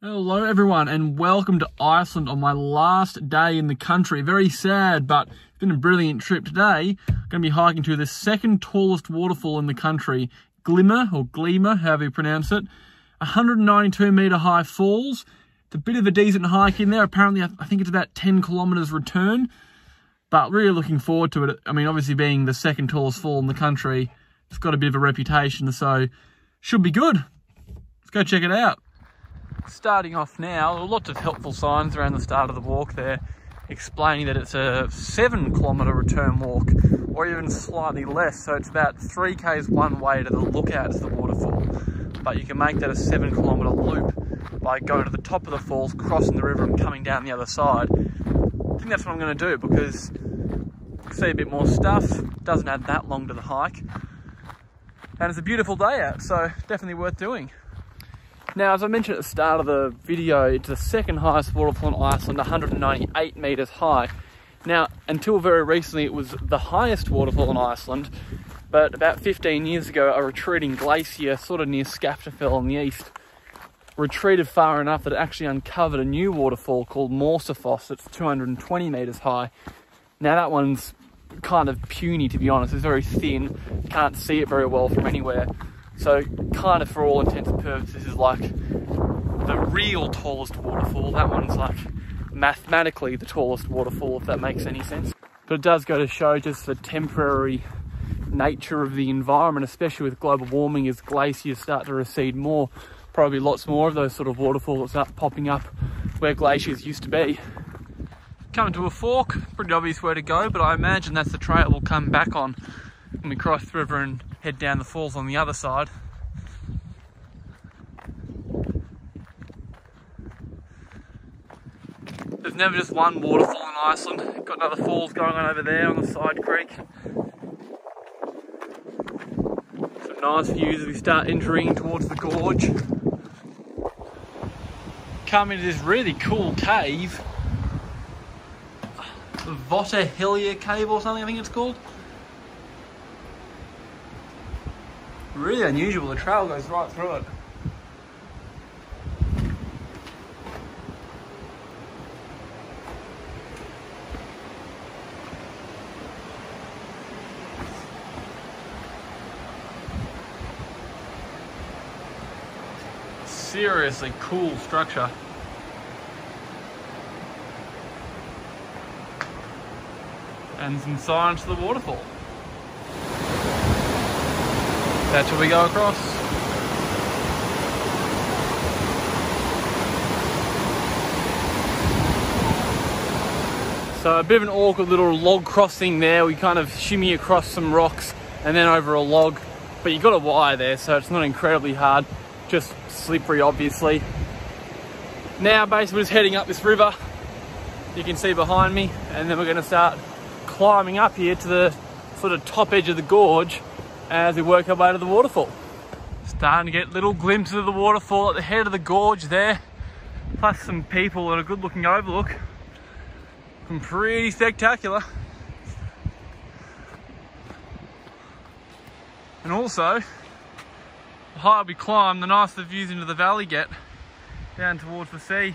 Hello everyone and welcome to Iceland on my last day in the country. Very sad, but it's been a brilliant trip today. I'm going to be hiking to the second tallest waterfall in the country, Glymur, or Glymur, however you pronounce it. 192 metre high falls. It's a bit of a decent hike in there. Apparently I think it's about 10 kilometres return, but really looking forward to it. I mean, obviously being the second tallest fall in the country, it's got a bit of a reputation, so should be good. Let's go check it out. Starting off now, lots of helpful signs around the start of the walk there, explaining that it's a 7 kilometre return walk, or even slightly less, so it's about 3 k's one way to the lookout to the waterfall. But you can make that a 7 kilometre loop by going to the top of the falls, crossing the river and coming down the other side. I think that's what I'm going to do because you can see a bit more stuff, doesn't add that long to the hike, and it's a beautiful day out, so definitely worth doing. Now, as I mentioned at the start of the video, it's the second highest waterfall in Iceland, 198 metres high. Now, until very recently, it was the highest waterfall in Iceland, but about 15 years ago, a retreating glacier, sort of near Skaptafell in the east, retreated far enough that it actually uncovered a new waterfall called Waterfalls that's 220 metres high. Now, that one's kind of puny, to be honest. It's very thin, can't see it very well from anywhere. So kind of for all intents and purposes is like the real tallest waterfall. That one's like mathematically the tallest waterfall, if that makes any sense. But it does go to show just the temporary nature of the environment, especially with global warming. As glaciers start to recede more, probably lots more of those sort of waterfalls start popping up where glaciers used to be. Coming to a fork, pretty obvious where to go, but I imagine that's the trail we'll come back on when we cross the river and head down the falls on the other side. There's never just one waterfall in Iceland. Got another falls going on over there on the side creek. Some nice views as we start entering towards the gorge. Come into this really cool cave. The Waterfalls cave or something, I think it's called. Really unusual, the trail goes right through it. Seriously cool structure. And some signs to the waterfall. That's where we go across. So a bit of an awkward little log crossing there. We kind of shimmy across some rocks and then over a log. But you've got a wire there, so it's not incredibly hard. Just slippery, obviously. Now basically we're just heading up this river. You can see behind me. And then we're going to start climbing up here to the sort of top edge of the gorge as we work our way to the waterfall. Starting to get little glimpses of the waterfall at the head of the gorge there, plus some people and a good looking overlook. Looking pretty spectacular. And also, the higher we climb, the nicer the views into the valley get, down towards the sea.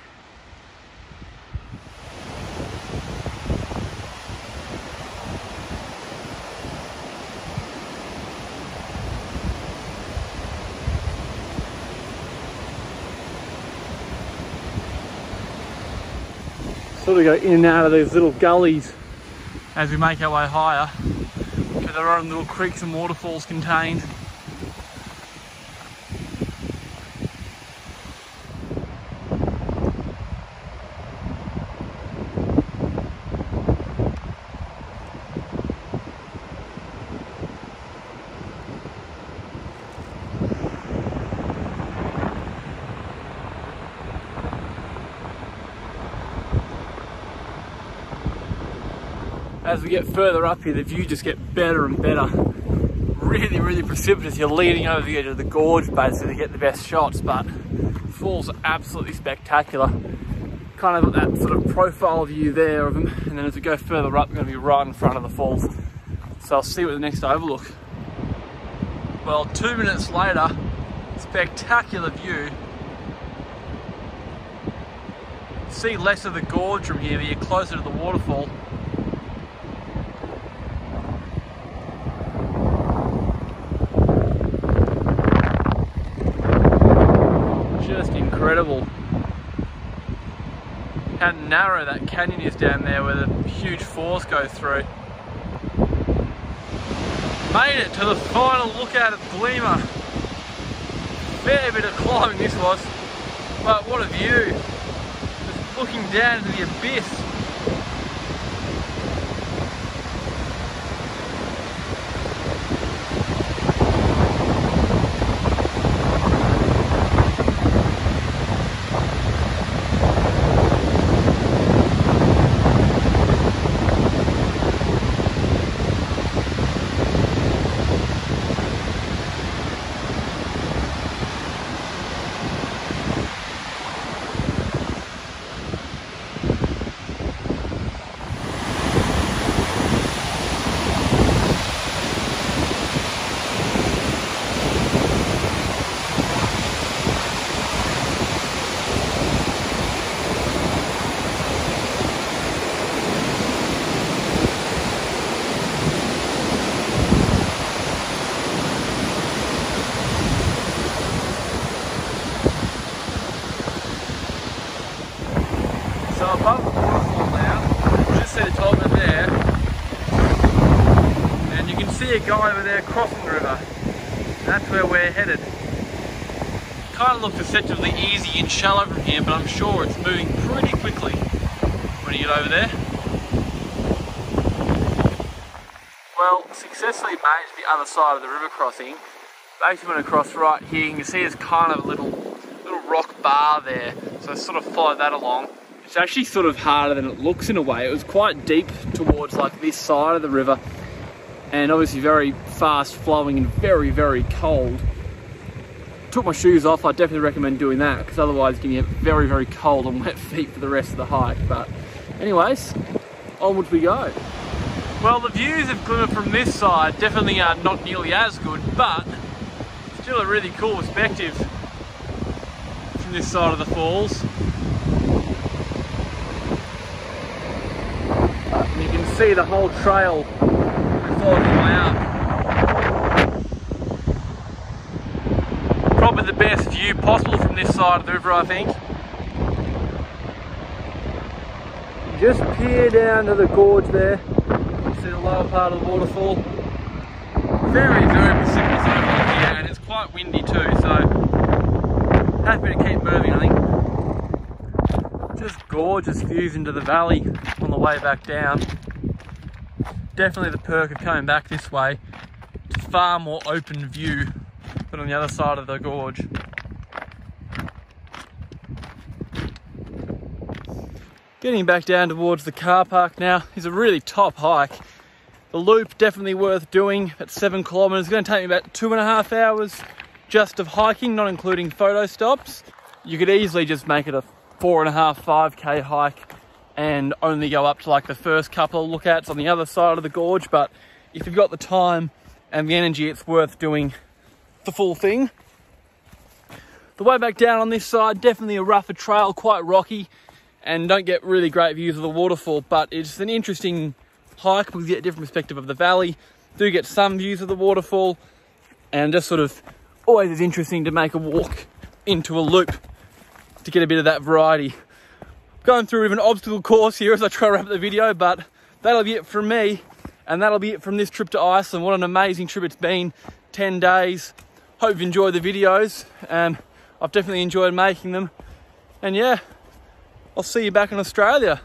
Sort of go in and out of these little gullies as we make our way higher, with their own little creeks and waterfalls contained. As we get further up here, the view just gets better and better. Really, really precipitous. You're leaning over the edge of the gorge basically to get the best shots, but the falls are absolutely spectacular. Kind of got that sort of profile view there of them, and then as we go further up, we're going to be right in front of the falls. So I'll see you at the next overlook. Well, 2 minutes later, spectacular view. see less of the gorge from here, but you're closer to the waterfall. Just incredible. How narrow that canyon is down there where the huge falls go through. Made it to the final lookout of Glymur. Fair bit of climbing this was, but what a view. Just looking down into the abyss. So above the waterfall now, just see the top of there, and you can see a guy over there crossing the river. That's where we're headed. Kind of looks deceptively easy and shallow from here, but I'm sure it's moving pretty quickly when you get over there. Well, successfully made to the other side of the river crossing. Basically went across right here. You can see there's kind of a little rock bar there, so I sort of followed that along. It's actually sort of harder than it looks in a way. It was quite deep towards like this side of the river, and obviously very fast flowing and very, very cold. Took my shoes off. I definitely recommend doing that, because otherwise you're gonna get very, very cold and wet feet for the rest of the hike. But anyways, onwards we go. Well, the views of Glymur from this side definitely are not nearly as good, but still a really cool perspective from this side of the falls. And you can see the whole trail following the way up. Probably the best view possible from this side of the river, I think. Just peer down to the gorge there. You see the lower part of the waterfall. Very, very precipitous over here, and it's quite windy too, so happy to keep moving, I think. Just gorgeous views into the valley on the way back down. Definitely the perk of coming back this way. It's a far more open view than on the other side of the gorge. Getting back down towards the car park now is a really top hike. The loop definitely worth doing at 7 kilometers. It's going to take me about 2.5 hours just of hiking, not including photo stops. You could easily just make it a 4.5, 5k hike and only go up to like the first couple of lookouts on the other side of the gorge, but if you've got the time and the energy, it's worth doing the full thing. The way back down on this side, definitely a rougher trail, quite rocky, and don't get really great views of the waterfall, but it's an interesting hike because you get a different perspective of the valley. Do get some views of the waterfall, and just sort of always is interesting to make a walk into a loop to get a bit of that variety. Going through an obstacle course here as I try to wrap up the video, but that'll be it from me, and that'll be it from this trip to Iceland. What an amazing trip it's been, 10 days. Hope you've enjoyed the videos, and I've definitely enjoyed making them. And yeah, I'll see you back in Australia.